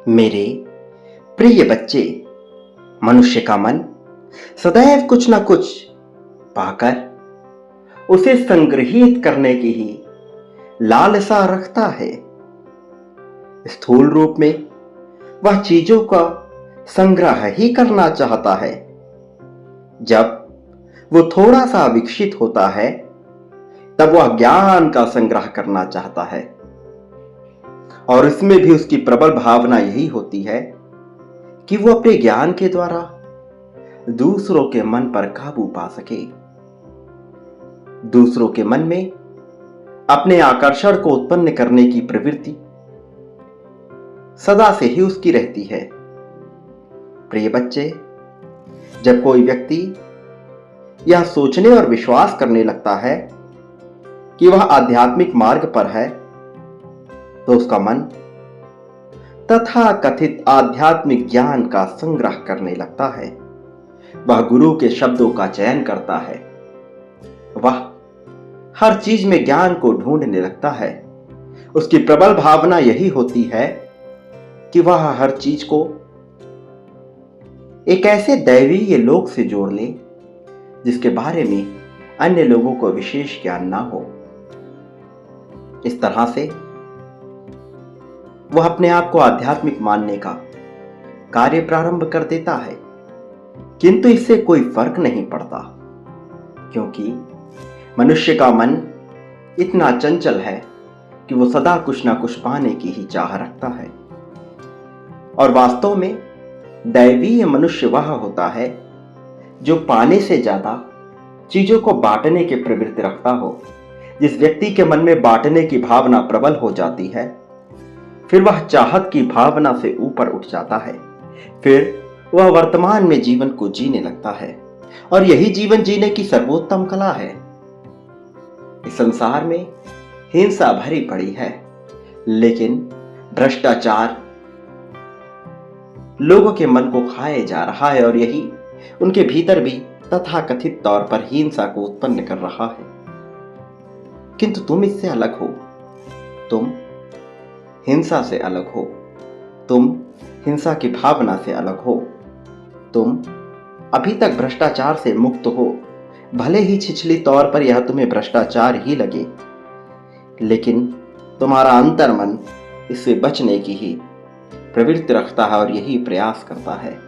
मेरे प्रिय बच्चे, मनुष्य का मन सदैव कुछ न कुछ पाकर उसे संग्रहित करने की ही लालसा रखता है। स्थूल रूप में वह चीजों का संग्रह ही करना चाहता है। जब वो थोड़ा सा विकसित होता है तब वह ज्ञान का संग्रह करना चाहता है, और इसमें भी उसकी प्रबल भावना यही होती है कि वो अपने ज्ञान के द्वारा दूसरों के मन पर काबू पा सके, दूसरों के मन में अपने आकर्षण को उत्पन्न करने की प्रवृत्ति सदा से ही उसकी रहती है। प्रिय बच्चे, जब कोई व्यक्ति यह सोचने और विश्वास करने लगता है कि वह आध्यात्मिक मार्ग पर है, तो उसका मन तथा कथित आध्यात्मिक ज्ञान का संग्रह करने लगता है। वह गुरु के शब्दों का चयन करता है। वह हर चीज में ज्ञान को ढूंढने लगता है। उसकी प्रबल भावना यही होती है कि वह हर चीज को एक ऐसे दैवीय लोक से जोड़ ले जिसके बारे में अन्य लोगों को विशेष ज्ञान ना हो। इस तरह से वह अपने आप को आध्यात्मिक मानने का कार्य प्रारंभ कर देता है, किंतु इससे कोई फर्क नहीं पड़ता, क्योंकि मनुष्य का मन इतना चंचल है कि वो सदा कुछ ना कुछ पाने की ही चाह रखता है। और वास्तव में दैवीय मनुष्य वह होता है जो पाने से ज्यादा चीजों को बांटने की प्रवृत्ति रखता हो। जिस व्यक्ति के मन में बांटने की भावना प्रबल हो जाती है, फिर वह चाहत की भावना से ऊपर उठ जाता है। फिर वह वर्तमान में जीवन को जीने लगता है, और यही जीवन जीने की सर्वोत्तम कला है। इस संसार में हिंसा भरी पड़ी है, लेकिन भ्रष्टाचार लोगों के मन को खाए जा रहा है, और यही उनके भीतर भी तथाकथित तौर पर हिंसा को उत्पन्न कर रहा है। किंतु तुम इससे अलग हो। तुम हिंसा से अलग हो। तुम हिंसा की भावना से अलग हो। तुम अभी तक भ्रष्टाचार से मुक्त हो। भले ही छिछली तौर पर यह तुम्हें भ्रष्टाचार ही लगे, लेकिन तुम्हारा अंतर्मन इससे बचने की ही प्रवृत्ति रखता है और यही प्रयास करता है।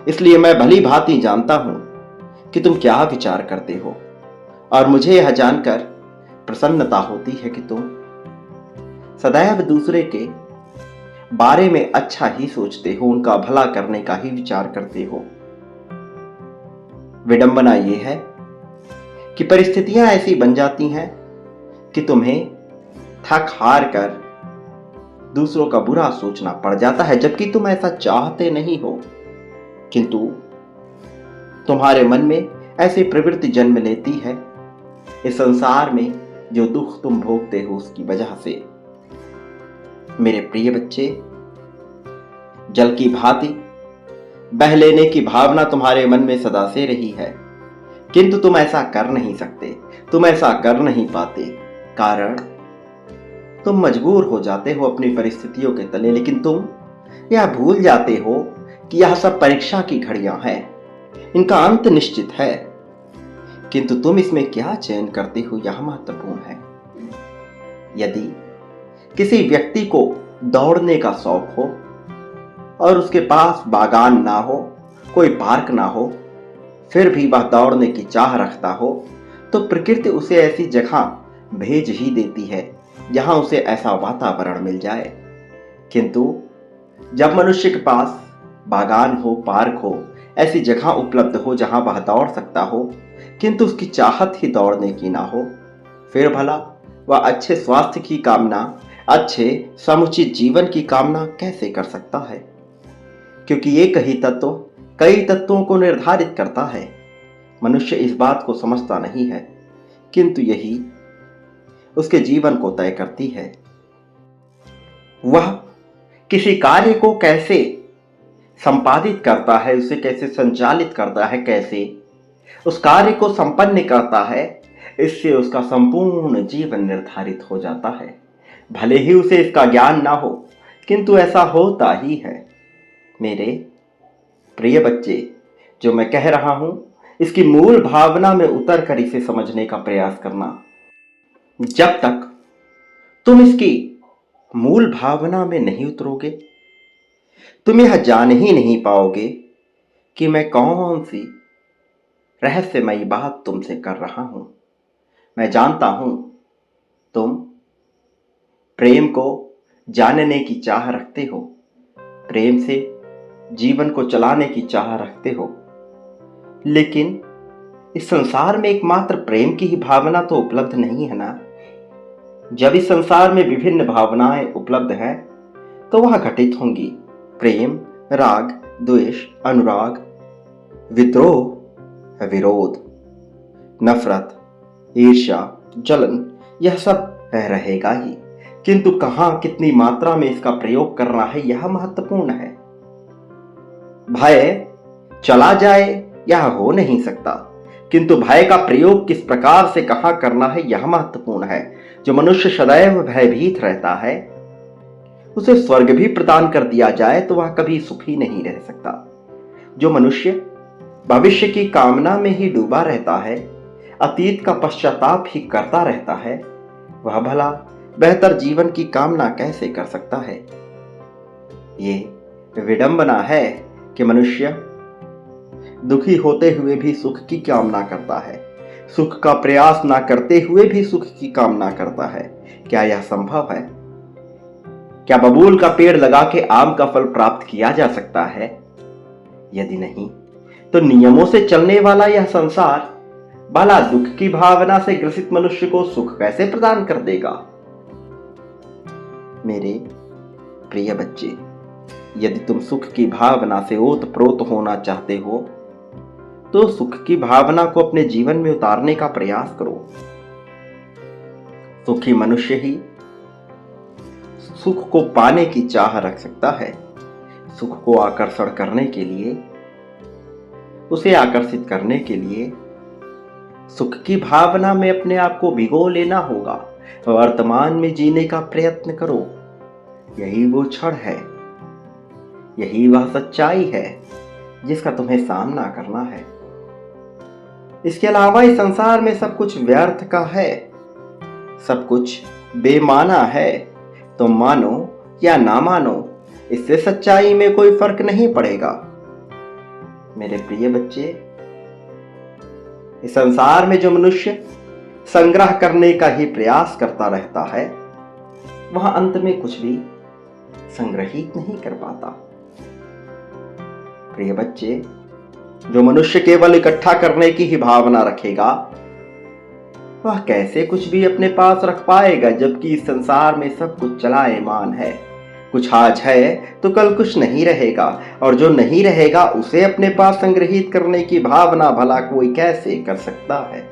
इसलिए मैं भली भांति जानता हूं कि तुम क्या विचार करते हो, और मुझे यह जानकर प्रसन्नता होती है कि तुम सदैव दूसरे के बारे में अच्छा ही सोचते हो, उनका भला करने का ही विचार करते हो। विडंबना यह है कि परिस्थितियां ऐसी बन जाती हैं कि तुम्हें थक हार कर दूसरों का बुरा सोचना पड़ जाता है, जबकि तुम ऐसा चाहते नहीं हो, किंतु तुम्हारे मन में ऐसी प्रवृत्ति जन्म लेती है इस संसार में जो दुख तुम भोगते हो उसकी वजह से। मेरे प्रिय बच्चे, जल की भांति बह लेने की भावना तुम्हारे मन में सदा से रही है, किंतु तुम ऐसा कर नहीं सकते, तुम ऐसा कर नहीं पाते, कारण तुम मजबूर हो जाते हो अपनी परिस्थितियों के तले। लेकिन तुम यह भूल जाते हो कि यह सब परीक्षा की घड़ियां हैं, इनका अंत निश्चित है, किंतु तुम इसमें क्या चयन करते हो यह महत्वपूर्ण है। यदि किसी व्यक्ति को दौड़ने का शौक हो और उसके पास बागान ना हो, कोई पार्क ना हो, फिर भी वह दौड़ने की चाह रखता हो, तो प्रकृति उसे ऐसी जगह भेज ही देती है जहां उसे ऐसा वातावरण मिल जाए। किंतु जब मनुष्य के पास बागान हो, पार्क हो, ऐसी जगह उपलब्ध हो जहां वह दौड़ सकता हो, किंतु उसकी चाहत ही दौड़ने की ना हो, फिर भला वह अच्छे स्वास्थ्य की कामना, अच्छे समुचित जीवन की कामना कैसे कर सकता है? क्योंकि एक ही तत्व कई तत्वों को निर्धारित करता है। मनुष्य इस बात को समझता नहीं है, किंतु यही उसके जीवन को तय करती है। वह किसी कार्य को कैसे संपादित करता है, उसे कैसे संचालित करता है, कैसे उस कार्य को संपन्न करता है, इससे उसका संपूर्ण जीवन निर्धारित हो जाता है। भले ही उसे इसका ज्ञान ना हो, किंतु ऐसा होता ही है। मेरे प्रिय बच्चे, जो मैं कह रहा हूं इसकी मूल भावना में उतर कर इसे समझने का प्रयास करना। जब तक तुम इसकी मूल भावना में नहीं उतरोगे, तुम यह जान ही नहीं पाओगे कि मैं कौन सी रहस्यमयी बात तुमसे कर रहा हूं। मैं जानता हूं तुम प्रेम को जानने की चाह रखते हो, प्रेम से जीवन को चलाने की चाह रखते हो, लेकिन इस संसार में एकमात्र प्रेम की ही भावना तो उपलब्ध नहीं है ना। जब इस संसार में विभिन्न भावनाएं उपलब्ध हैं तो वह घटित होंगी। प्रेम, राग, द्वेष, अनुराग, विद्रोह, विरोध, नफरत, ईर्ष्या, जलन, यह सब रहेगा ही, किंतु कहां कितनी मात्रा में इसका प्रयोग करना है यह महत्वपूर्ण है। भय चला जाए यह हो नहीं सकता, किंतु भय का प्रयोग किस प्रकार से कहां करना है यह महत्वपूर्ण है। जो मनुष्य सदैव भयभीत रहता है उसे स्वर्ग भी प्रदान कर दिया जाए तो वह कभी सुखी नहीं रह सकता। जो मनुष्य भविष्य की कामना में ही डूबा रहता है, अतीत का पश्चाताप ही करता रहता है, वह भला बेहतर जीवन की कामना कैसे कर सकता है। ये विडंबना है कि मनुष्य दुखी होते हुए भी सुख की कामना करता है, सुख का प्रयास ना करते हुए भी सुख की कामना करता है। क्या यह संभव है? क्या बबूल का पेड़ लगा के आम का फल प्राप्त किया जा सकता है? यदि नहीं तो नियमों से चलने वाला यह संसार भला दुख की भावना से ग्रसित मनुष्य को सुख कैसे प्रदान कर देगा। मेरे प्रिय बच्चे, यदि तुम सुख की भावना से ओतप्रोत होना चाहते हो तो सुख की भावना को अपने जीवन में उतारने का प्रयास करो। सुखी मनुष्य ही सुख को पाने की चाह रख सकता है। सुख को आकर्षण करने के लिए, उसे आकर्षित करने के लिए सुख की भावना में अपने आप को भिगो लेना होगा। वर्तमान में जीने का प्रयत्न करो। यही वो क्षण है, यही वह सच्चाई है जिसका तुम्हें सामना करना है। इसके अलावा इस संसार में सब कुछ व्यर्थ का है, सब कुछ बेमाना है। तुम मानो या ना मानो, इससे सच्चाई में कोई फर्क नहीं पड़ेगा। मेरे प्रिय बच्चे, इस संसार में जो मनुष्य संग्रह करने का ही प्रयास करता रहता है वह अंत में कुछ भी संग्रहित नहीं कर पाता। प्रिय बच्चे, जो मनुष्य केवल इकट्ठा करने की ही भावना रखेगा वह कैसे कुछ भी अपने पास रख पाएगा, जबकि इस संसार में सब कुछ चलायमान है। कुछ आज है तो कल कुछ नहीं रहेगा, और जो नहीं रहेगा उसे अपने पास संग्रहित करने की भावना भला कोई कैसे कर सकता है।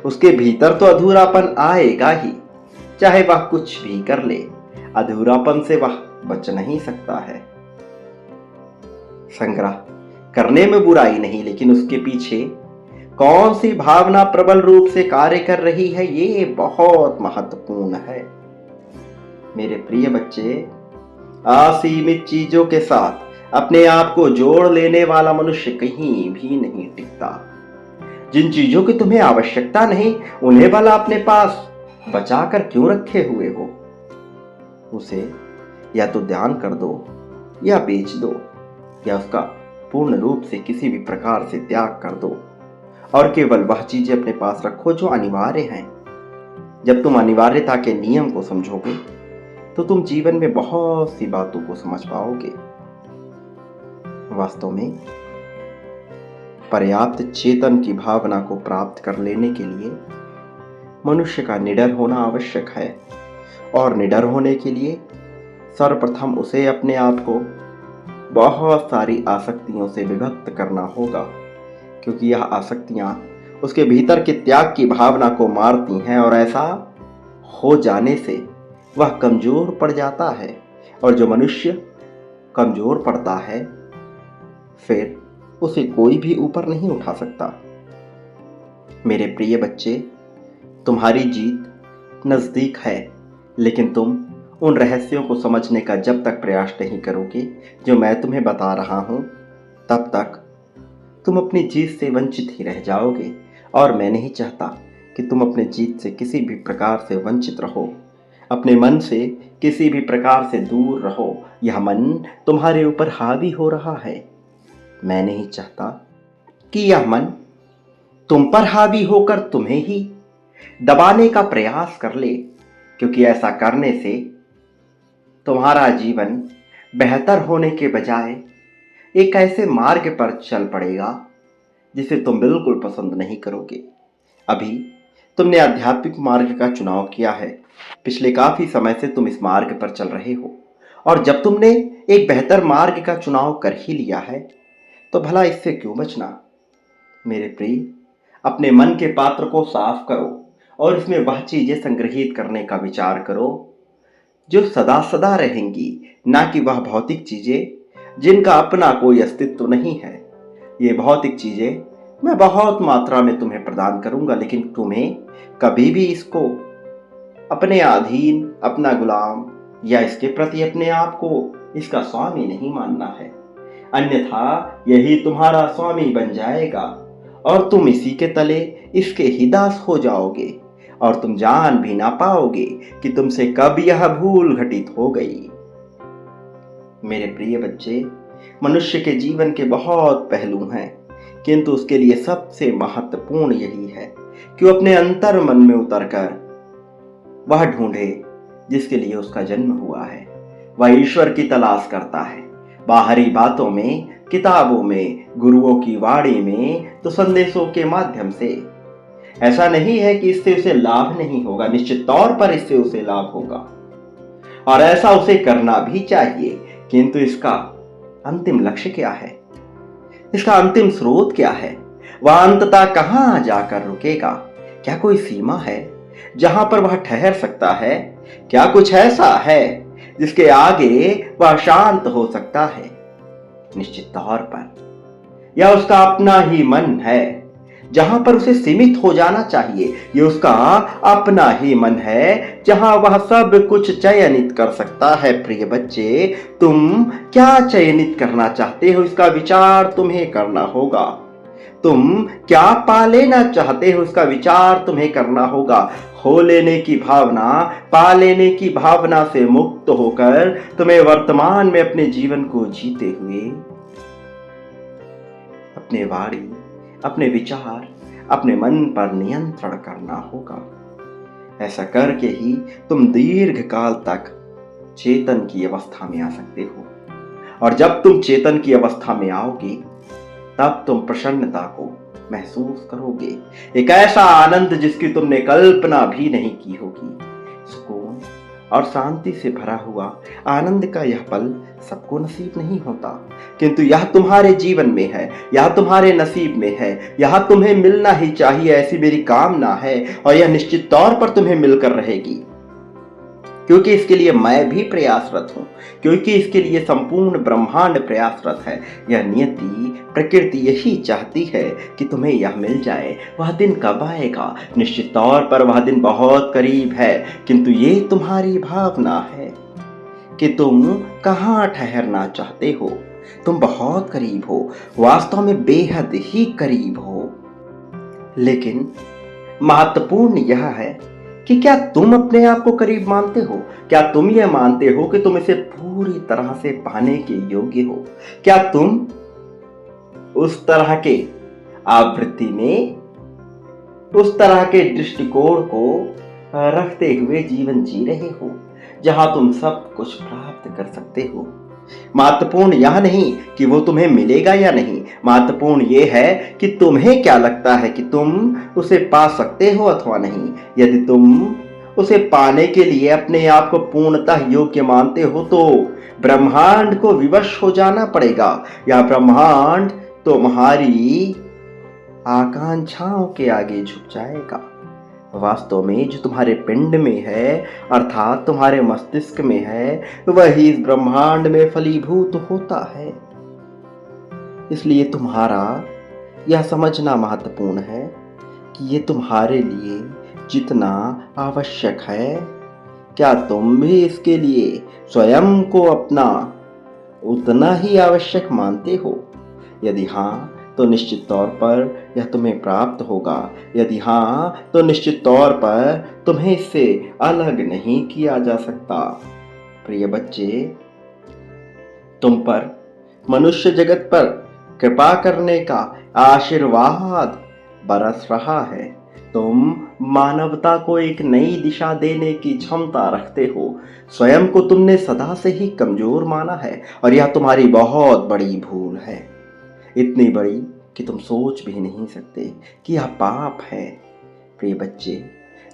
उसके भीतर तो अधूरापन आएगा ही, चाहे वह कुछ भी कर ले, अधूरापन से वह बच नहीं सकता है। संग्रह करने में बुराई नहीं, लेकिन उसके पीछे कौन सी भावना प्रबल रूप से कार्य कर रही है ये बहुत महत्वपूर्ण है। मेरे प्रिय बच्चे, असीमित चीजों के साथ अपने आप को जोड़ लेने वाला मनुष्य कहीं भी नहीं टिकता। जिन चीजों की तुम्हें आवश्यकता नहीं उन्हें भला अपने पास बचाकर क्यों रखे हुए हो। उसे या तो दान कर दो या बेच दो, या उसका पूर्ण रूप से किसी भी प्रकार से त्याग कर दो, और केवल वह चीजें अपने पास रखो जो अनिवार्य हैं। जब तुम अनिवार्यता के नियम को समझोगे तो तुम जीवन में बहुत सी बातों को समझ पाओगे। वास्तव में पर्याप्त चेतन की भावना को प्राप्त कर लेने के लिए मनुष्य का निडर होना आवश्यक है, और निडर होने के लिए सर्वप्रथम उसे अपने आप को बहुत सारी आसक्तियों से विभक्त करना होगा, क्योंकि यह आसक्तियां उसके भीतर के त्याग की भावना को मारती हैं, और ऐसा हो जाने से वह कमजोर पड़ जाता है। और जो मनुष्य कमजोर पड़ता है फिर उसे कोई भी ऊपर नहीं उठा सकता। मेरे प्रिय बच्चे, तुम्हारी जीत नजदीक है, लेकिन तुम उन रहस्यों को समझने का जब तक प्रयास नहीं करोगे जो मैं तुम्हें बता रहा हूं, तब तक तुम अपनी जीत से वंचित ही रह जाओगे। और मैं नहीं चाहता कि तुम अपने जीत से किसी भी प्रकार से वंचित रहो, अपने मन से किसी भी प्रकार से दूर रहो। यह मन तुम्हारे ऊपर हावी हो रहा है। मैं नहीं चाहता कि यह मन तुम पर हावी होकर तुम्हें ही दबाने का प्रयास कर ले, क्योंकि ऐसा करने से तुम्हारा जीवन बेहतर होने के बजाय एक ऐसे मार्ग पर चल पड़ेगा जिसे तुम बिल्कुल पसंद नहीं करोगे। अभी तुमने आध्यात्मिक मार्ग का चुनाव किया है, पिछले काफी समय से तुम इस मार्ग पर चल रहे हो, और जब तुमने एक बेहतर मार्ग का चुनाव कर ही लिया है तो भला इससे क्यों बचना। मेरे प्रिय, अपने मन के पात्र को साफ करो और इसमें वह चीजें संग्रहित करने का विचार करो जो सदा सदा रहेंगी, ना कि वह भौतिक चीजें जिनका अपना कोई अस्तित्व नहीं है। ये भौतिक चीजें मैं बहुत मात्रा में तुम्हें प्रदान करूंगा, लेकिन तुम्हें कभी भी इसको अपने अधीन, अपना गुलाम या इसके प्रति अपने आप को इसका स्वामी नहीं मानना है। अन्यथा यही तुम्हारा स्वामी बन जाएगा और तुम इसी के तले इसके ही दास हो जाओगे, और तुम जान भी ना पाओगे कि तुमसे कब यह भूल घटित हो गई। मेरे प्रिय बच्चे, मनुष्य के जीवन के बहुत पहलू हैं, किंतु उसके लिए सबसे महत्वपूर्ण यही है कि वो अपने अंतर मन में उतरकर वह ढूंढे जिसके लिए उसका जन्म हुआ है। वह ईश्वर की तलाश करता है, बाहरी बातों में, किताबों में, गुरुओं की वाणी में, तो संदेशों के माध्यम से। ऐसा नहीं है कि इससे उसे लाभ नहीं होगा, निश्चित तौर पर इससे उसे लाभ होगा और ऐसा उसे करना भी चाहिए, किंतु इसका अंतिम लक्ष्य क्या है, इसका अंतिम स्रोत क्या है, वह अंततः कहां जाकर रुकेगा। क्या कोई सीमा है जहां पर वह ठहर सकता है? क्या कुछ ऐसा है जिसके आगे वह शांत हो सकता है? निश्चित तौर पर यह उसका अपना ही मन है जहां पर उसे सीमित हो जाना चाहिए। यह उसका अपना ही मन है जहां वह सब कुछ चयनित कर सकता है। प्रिय बच्चे, तुम क्या चयनित करना चाहते हो इसका विचार तुम्हें करना होगा। तुम क्या पा लेना चाहते हो इसका विचार तुम्हें करना होगा। खो लेने की भावना, पा लेने की भावना से मुक्त होकर तुम्हें वर्तमान में अपने जीवन को जीते हुए अपने वाणी, अपने विचार, अपने मन पर नियंत्रण करना होगा। ऐसा करके ही तुम दीर्घ काल तक चेतन की अवस्था में आ सकते हो, और जब तुम चेतन की अवस्था में आओगे तब तुम प्रसन्नता को महसूस करोगे, एक ऐसा आनंद जिसकी तुमने कल्पना भी नहीं की होगी। सुकून और शांति से भरा हुआ आनंद का यह पल सबको नसीब नहीं होता, किंतु यह तुम्हारे जीवन में है, यह तुम्हारे नसीब में है, यह तुम्हें मिलना ही चाहिए, ऐसी मेरी कामना है, और यह निश्चित तौर पर तुम्हें मिलकर रहेगी, क्योंकि इसके लिए मैं भी प्रयासरत हूं, क्योंकि इसके लिए संपूर्ण ब्रह्मांड प्रयासरत है। यह नियति, प्रकृति यही चाहती है कि तुम्हें यह मिल जाए। वह दिन कब आएगा? निश्चित तौर पर वह दिन बहुत करीब है, किंतु ये तुम्हारी भावना है कि तुम कहां ठहरना चाहते हो। तुम बहुत करीब हो, वास्तव में बेहद ही करीब हो, लेकिन महत्वपूर्ण यह है कि क्या तुम अपने आप को करीब मानते हो? क्या तुम यह मानते हो कि तुम इसे पूरी तरह से पाने के योग्य हो? क्या तुम उस तरह के आवृत्ति में, उस तरह के दृष्टिकोण को रखते हुए जीवन जी रहे हो जहां तुम सब कुछ प्राप्त कर सकते हो? महत्वपूर्ण यह नहीं कि वो तुम्हें मिलेगा या नहीं, महत्वपूर्ण ये है कि तुम्हें क्या लगता है कि तुम उसे पा सकते हो अथवा नहीं। यदि तुम उसे पाने के लिए अपने आप को पूर्णतः योग्य मानते हो तो ब्रह्मांड को विवश हो जाना पड़ेगा। यह ब्रह्मांड तुम्हारी आकांक्षाओं के आगे झुक जाएगा। वास्तव में जो तुम्हारे पिंड में है, अर्थात तुम्हारे मस्तिष्क में है, वही इस ब्रह्मांड में फलीभूत होता है। इसलिए तुम्हारा यह समझना महत्वपूर्ण है कि ये तुम्हारे लिए जितना आवश्यक है, क्या तुम भी इसके लिए स्वयं को अपना उतना ही आवश्यक मानते हो? यदि हाँ, तो निश्चित तौर पर यह तुम्हें प्राप्त होगा। यदि हाँ, तो निश्चित तौर पर तुम्हें इससे अलग नहीं किया जा सकता। प्रिय बच्चे, तुम पर मनुष्य जगत पर कृपा करने का आशीर्वाद बरस रहा है। तुम मानवता को एक नई दिशा देने की क्षमता रखते हो। स्वयं को तुमने सदा से ही कमजोर माना है और यह तुम्हारी बहुत बड़ी भूल है। इतनी बड़ी कि तुम सोच भी नहीं सकते कि यह पाप है। प्रिय बच्चे,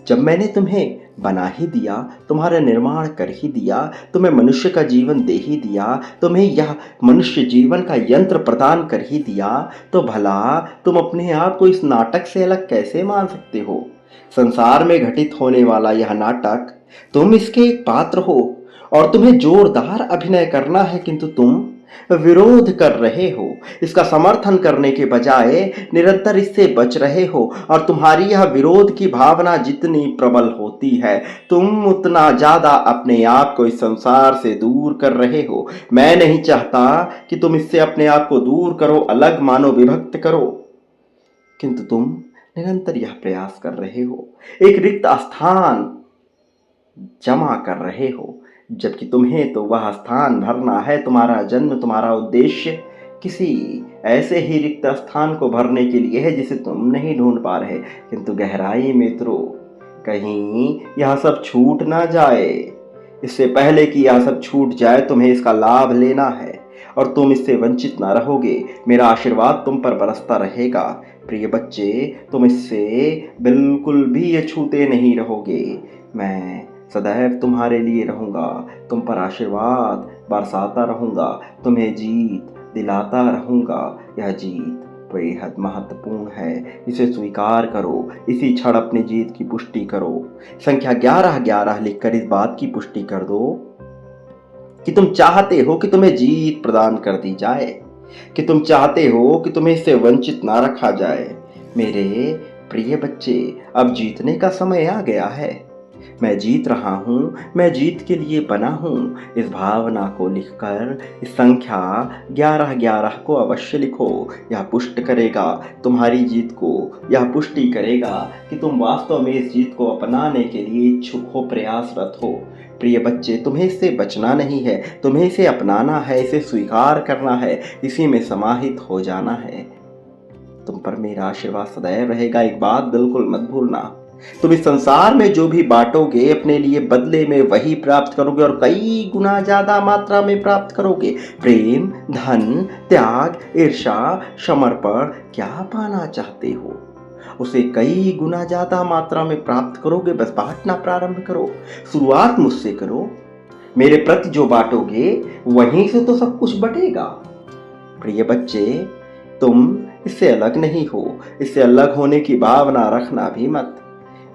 जब मैंने तुम्हें बना ही दिया, तुम्हारा निर्माण कर ही दिया, तुम्हें मनुष्य का जीवन दे ही दिया, तुम्हें यह मनुष्य जीवन का यंत्र प्रदान कर ही दिया, तो भला तुम अपने आप को इस नाटक से अलग कैसे मान सकते हो? संसार में घटित होने वाला यह नाटक, तुम इसके एक पात्र हो और तुम्हें जोरदार अभिनय करना है, किंतु तुम विरोध कर रहे हो। इसका समर्थन करने के बजाय निरंतर इससे बच रहे हो और तुम्हारी यह विरोध की भावना जितनी प्रबल होती है, तुम उतना ज्यादा अपने आप को इस संसार से दूर कर रहे हो। मैं नहीं चाहता कि तुम इससे अपने आप को दूर करो, अलग मानो, विभक्त करो, किंतु तुम निरंतर यह प्रयास कर रहे हो, एक रिक्त स्थान जमा कर रहे हो, जबकि तुम्हें तो वह स्थान भरना है। तुम्हारा जन्म, तुम्हारा उद्देश्य किसी ऐसे ही रिक्त स्थान को भरने के लिए है जिसे तुम नहीं ढूंढ पा रहे। किंतु गहराई मित्रों, कहीं यह सब छूट ना जाए। इससे पहले कि यह सब छूट जाए, तुम्हें इसका लाभ लेना है और तुम इससे वंचित ना रहोगे। मेरा आशीर्वाद तुम पर बरसता रहेगा। प्रिय बच्चे, तुम इससे बिल्कुल भी ये छूते नहीं रहोगे। मैं सदैव तुम्हारे लिए रहूंगा, तुम पर आशीर्वाद बरसाता रहूंगा, तुम्हें जीत दिलाता रहूंगा। यह जीत बेहद महत्वपूर्ण है, इसे स्वीकार करो। इसी क्षण अपनी जीत की पुष्टि करो। संख्या 1111 लिखकर इस बात की पुष्टि कर दो कि तुम चाहते हो कि तुम्हें जीत प्रदान कर दी जाए, कि तुम चाहते हो कि तुम्हें इससे वंचित ना रखा जाए। मेरे प्रिय बच्चे, अब जीतने का समय आ गया है। मैं जीत रहा हूँ, मैं जीत के लिए बना हूँ। इस भावना को लिखकर इस संख्या 1111 को अवश्य लिखो। यह पुष्ट करेगा तुम्हारी जीत को, यह पुष्टि करेगा कि तुम वास्तव में इस जीत को अपनाने के लिए इच्छुक हो, प्रयासरत हो। प्रिय बच्चे, तुम्हें इससे बचना नहीं है, तुम्हें इसे अपनाना है, इसे स्वीकार करना है, इसी में समाहित हो जाना है। तुम पर मेरा आशीर्वाद सदैव रहेगा। एक बात बिल्कुल मत भूलना, तुम इस संसार में जो भी बांटोगे, अपने लिए बदले में वही प्राप्त करोगे और कई गुना ज्यादा मात्रा में प्राप्त करोगे। प्रेम, धन, त्याग, ईर्ष्या, समर्पण, क्या पाना चाहते हो उसे कई गुना ज्यादा मात्रा में प्राप्त करोगे। बस बांटना प्रारंभ करो। शुरुआत मुझसे करो। मेरे प्रति जो बांटोगे वहीं से तो सब कुछ बटेगा। प्रिय बच्चे, तुम इससे अलग नहीं हो। इससे अलग होने की भावना रखना भी मत।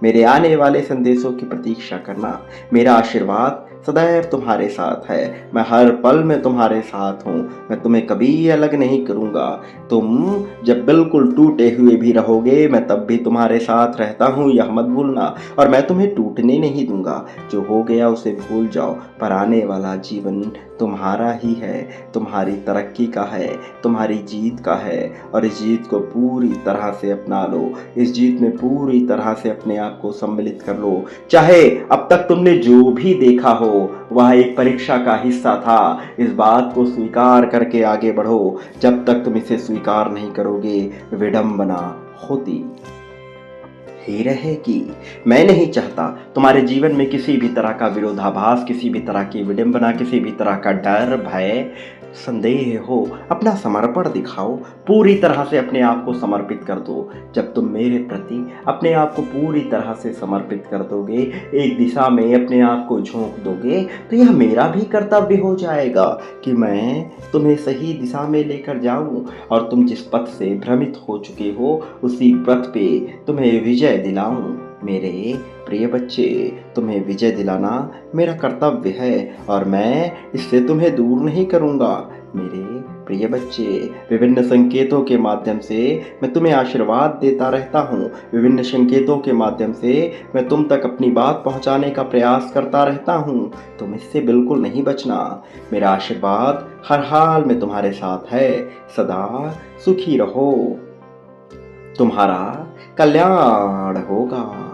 मेरे आने वाले संदेशों की प्रतीक्षा करना। मेरा आशीर्वाद सदैव तुम्हारे साथ है। मैं हर पल में तुम्हारे साथ हूँ। मैं तुम्हें कभी अलग नहीं करूँगा। तुम जब बिल्कुल टूटे हुए भी रहोगे, मैं तब भी तुम्हारे साथ रहता हूँ, यह मत भूलना। और मैं तुम्हें टूटने नहीं दूंगा। जो हो गया उसे भूल जाओ, पर आने वाला जीवन तुम्हारा ही है, तुम्हारी तरक्की का है, तुम्हारी जीत का है। और इस जीत को पूरी तरह से अपना लो। इस जीत में पूरी तरह से अपने आप को सम्मिलित कर लो। चाहे अब तक तुमने जो भी देखा हो वह एक परीक्षा का हिस्सा था, इस बात को स्वीकार करके आगे बढ़ो। जब तक तुम इसे स्वीकार नहीं करोगे, विडंबना होती ही रहेगी। मैं नहीं चाहता तुम्हारे जीवन में किसी भी तरह का विरोधाभास, किसी भी तरह की विडंबना, किसी भी तरह का डर, भय, संदेह हो। अपना समर्पण दिखाओ, पूरी तरह से अपने आप को समर्पित कर दो। जब तुम मेरे प्रति अपने आप को पूरी तरह से समर्पित कर दोगे, एक दिशा में अपने आप को झोंक दोगे, तो यह मेरा भी कर्तव्य हो जाएगा कि मैं तुम्हें सही दिशा में लेकर जाऊं और तुम जिस पथ से भ्रमित हो चुके हो उसी पथ पे तुम्हें विजय दिलाऊं। मेरे प्रिय बच्चे, तुम्हें विजय दिलाना मेरा कर्तव्य है और मैं इससे तुम्हें दूर नहीं करूंगा। मेरे प्रिय बच्चे, विभिन्न संकेतों के माध्यम से मैं तुम्हें आशीर्वाद देता रहता हूँ। विभिन्न संकेतों के माध्यम से मैं तुम तक अपनी बात पहुँचाने का प्रयास करता रहता हूँ। तुम इससे बिल्कुल नहीं बचना। मेरा आशीर्वाद हर हाल में तुम्हारे साथ है। सदा सुखी रहो, तुम्हारा कल्याण होगा।